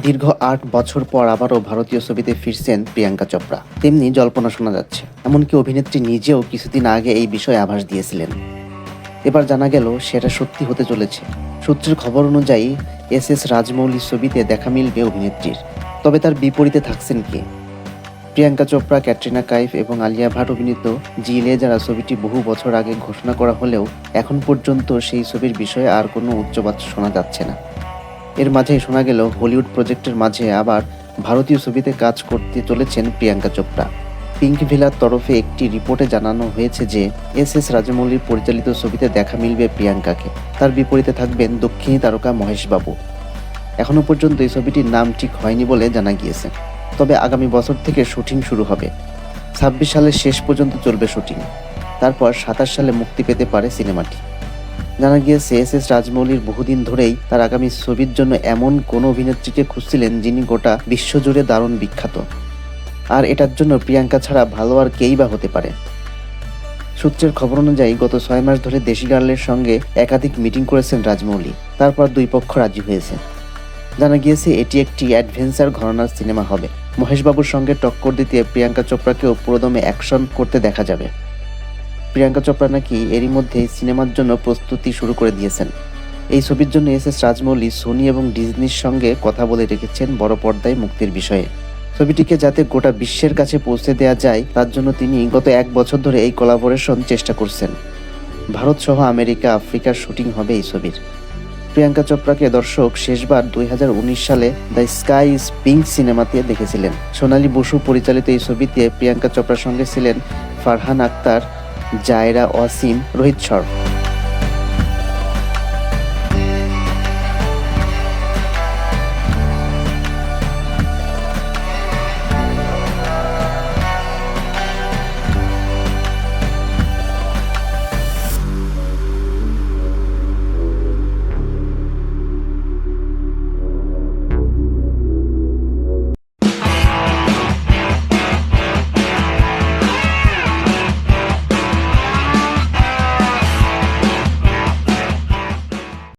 দীর্ঘ ৮ বছর পর আবারও ভারতীয় ছবিতে ফিরছেন প্রিয়াঙ্কা চোপড়া। তেমনি জল্পনা শোনা যাচ্ছে, এমনকি অভিনেত্রী নিজেও কিছুদিন আগে এই বিষয়ে আভাস দিয়েছিলেন। এবার জানা গেল সেটা সত্যি হতে চলেছে। সূত্রের খবর অনুযায়ী এস রাজমৌলির ছবিতে দেখা মিলবে অভিনেত্রীর। তবে তার বিপরীতে থাকছেন কে? প্রিয়াঙ্কা চোপড়া, ক্যাটরিনা কাইফ এবং আলিয়া ভাট অভিনীত জিলে যারা ছবিটি বহু বছর আগে ঘোষণা করা হলেও এখন পর্যন্ত সেই ছবির বিষয়ে আর কোনো উচ্চবাচ্য শোনা যাচ্ছে না। এর মাঝেই শোনা গেল হলিউড প্রজেক্টের মাঝে আবার ভারতীয় ছবিতে কাজ করতে চলেছেন প্রিয়াঙ্কা চোপড়া। পিঙ্ক ভিলার তরফে একটি রিপোর্টে জানানো হয়েছে যে এস রাজমৌলির পরিচালিত ছবিতে দেখা মিলবে প্রিয়াঙ্কাকে। তার বিপরীতে থাকবেন দক্ষিণী তারকা মহেশ বাবু। এখনও পর্যন্ত এই ছবিটির নাম ঠিক হয়নি বলে জানা গিয়েছে। তবে আগামী বছর থেকে শুটিং শুরু হবে। ২৬ সালের শেষ পর্যন্ত চলবে শুটিং। তারপর ২৭ সালে মুক্তি পেতে পারে সিনেমাটি। জানা গিয়েছে এস রাজমৌলির বহুদিন ধরেই তার আগামী ছবির জন্য এমন কোন অভিনেত্রীকে খুঁজছিলেন যিনি গোটা বিশ্বজুড়ে দারুণ বিখ্যাত। আর এটার জন্য প্রিয়াঙ্কা ছাড়া ভালো আর কেই বা হতে পারে। সূত্রের খবর অনুযায়ী গত ৬ মাস ধরে দেশি গার্লের সঙ্গে একাধিক মিটিং করেছেন রাজমৌলি। তারপর দুই পক্ষ রাজি হয়েছে। জানা গিয়েছে এটি একটি অ্যাডভেঞ্চার ঘরানার সিনেমা হবে। মহেশবাবুর সঙ্গে টক্কর দিতে প্রিয়াঙ্কা চোপড়াকেও পুরোদমে অ্যাকশন করতে দেখা যাবে। প্রিয়াঙ্কা চোপড়া নাকি এরই মধ্যেই সিনেমার জন্য প্রস্তুতি শুরু করে দিয়েছেন। এই ছবির জন্য এস রাজমৌলি সোনি এবং ডিজনির সঙ্গে কথা বলে রেখেছেন বড় পর্দায় মুক্তির বিষয়ে। ছবিটিকে যাতে গোটা বিশ্বের কাছে পৌঁছে দেওয়া যায় তার জন্য তিনি গত ১ বছর ধরে এই কোলাবোরেশন চেষ্টা করছেন। ভারত সহ আমেরিকা, আফ্রিকার শুটিং হবে এই ছবির। প্রিয়াঙ্কা চোপড়াকে দর্শক শেষবার ২০১৯ সালে দ্য স্কাই ইজ পিঙ্ক সিনেমাতে দেখেছিলেন। সোনালী বসু পরিচালিত এই ছবিতে প্রিয়াঙ্কা চোপড়ার সঙ্গে ছিলেন ফারহান আখতার, জায়রা ওয়াসিম, রোহিত শর্মা।